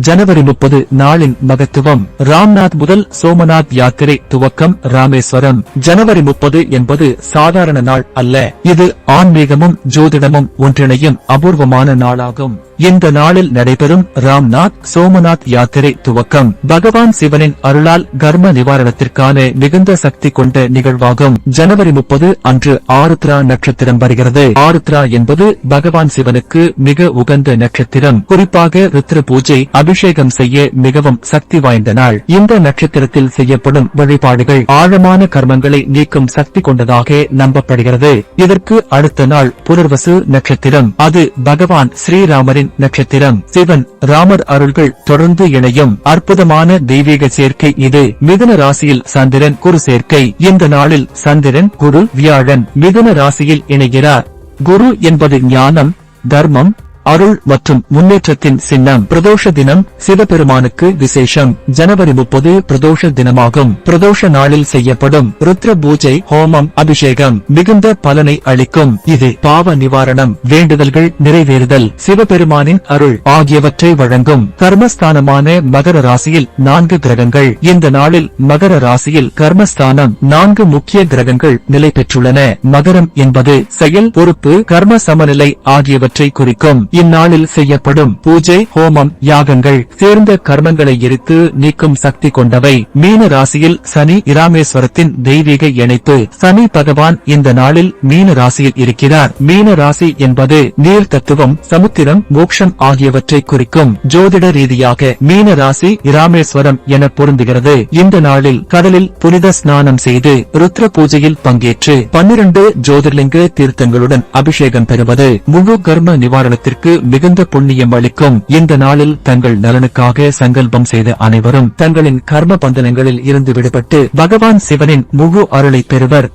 ஜனவரி 30 நாளின் மகத்துவம். ராம்நாத் முதல் சோமநாத் யாத்திரை துவக்கம் ராமேஸ்வரம். ஜனவரி 30 என்பது சாதாரண நாள் அல்ல. இது ஆன்மீகமும் ஜோதிடமும் ஒன்றிணையும் அபூர்வமான நாளாகும். இந்த நாளில் நடைபெறும் ராம்நாத் சோமநாத் யாத்திரை துவக்கம் பகவான் சிவனின் அருளால் கர்ம நிவாரணத்திற்கான மிகுந்த சக்தி கொண்ட நிகழ்வாகும். ஜனவரி 30 அன்று ஆருத்ரா நட்சத்திரம் வருகிறது. ஆருத்ரா என்பது பகவான் சிவனுக்கு மிக உகந்த நட்சத்திரம். குறிப்பாக ருத்ர பூஜை அபிஷேகம் செய்ய மிகவும் சக்தி வாய்ந்த நாள். இந்த நட்சத்திரத்தில் செய்யப்படும் வழிபாடுகள் ஆழமான கர்மங்களை நீக்கும் சக்தி கொண்டதாக நம்பப்படுகிறது. இதற்கு அடுத்த நாள் புனர்வசு நட்சத்திரம். அது பகவான் ஸ்ரீராமரின் நட்சத்திரம். சிவன் ராமர் அருள்கள் தொடர்ந்து இணையும் அற்புதமான தெய்வீக சேர்க்கை இது. மிதுன ராசியில் சந்திரன் குரு சேர்க்கை. இந்த நாளில் சந்திரன் குரு வியாழன் மிதுன ராசியில் இணைகிறார். குரு என்பது ஞானம், தர்மம், அருள் மற்றும் முன்னேற்றத்தின் சின்னம். பிரதோஷ தினம் சிவபெருமானுக்கு விசேஷம். ஜனவரி 30 பிரதோஷ தினமாகும். பிரதோஷ நாளில் செய்யப்படும் ருத்ர பூஜை, ஹோமம், அபிஷேகம் மிகுந்த பலனை அளிக்கும். இது பாவ நிவாரணம், வேண்டுதல்கள் நிறைவேறுதல், சிவபெருமானின் அருள் ஆகியவற்றை வழங்கும். கர்மஸ்தானமான மகர ராசியில் 4 கிரகங்கள். இந்த நாளில் மகர ராசியில் கர்மஸ்தானம் 4 முக்கிய கிரகங்கள் நிலை பெற்றுள்ளன. மகரம் என்பது செயல், பொறுப்பு, கர்ம சமநிலை ஆகியவற்றை குறிக்கும். இந்நாளில் செய்யப்படும் பூஜை, ஹோமம், யாகங்கள் சேர்ந்த கர்மங்களை எரித்து நீக்கும் சக்தி கொண்டவை. மீன ராசியில் சனி இராமேஸ்வரத்தின் தெய்வீக இணைப்பு. சனி பகவான் இந்த நாளில் மீன ராசியில் இருக்கிறார். மீன ராசி என்பது நீர் தத்துவம், சமுத்திரம், மோட்சம் ஆகியவற்றை குறிக்கும். ஜோதிட ரீதியாக மீன ராசி இராமேஸ்வரம் என பொருந்துகிறது. இந்த நாளில் கடலில் புனித ஸ்நானம் செய்து ருத்ர பூஜையில் பங்கேற்று 12 ஜோதிர்லிங்க தீர்த்தங்களுடன் அபிஷேகம் பெறுவது முழு கர்ம நிவாரணத்திற்கு மிகுந்த புண்ணியம் அளிக்கும். இந்த நாளில் தங்கள் நலனுக்காக சங்கல்பம் செய்த அனைவரும் தங்களின் கர்ம பந்தனங்களில் இருந்து விடுபட்டு பகவான் சிவனின் முழு அருளை பெறுவர்.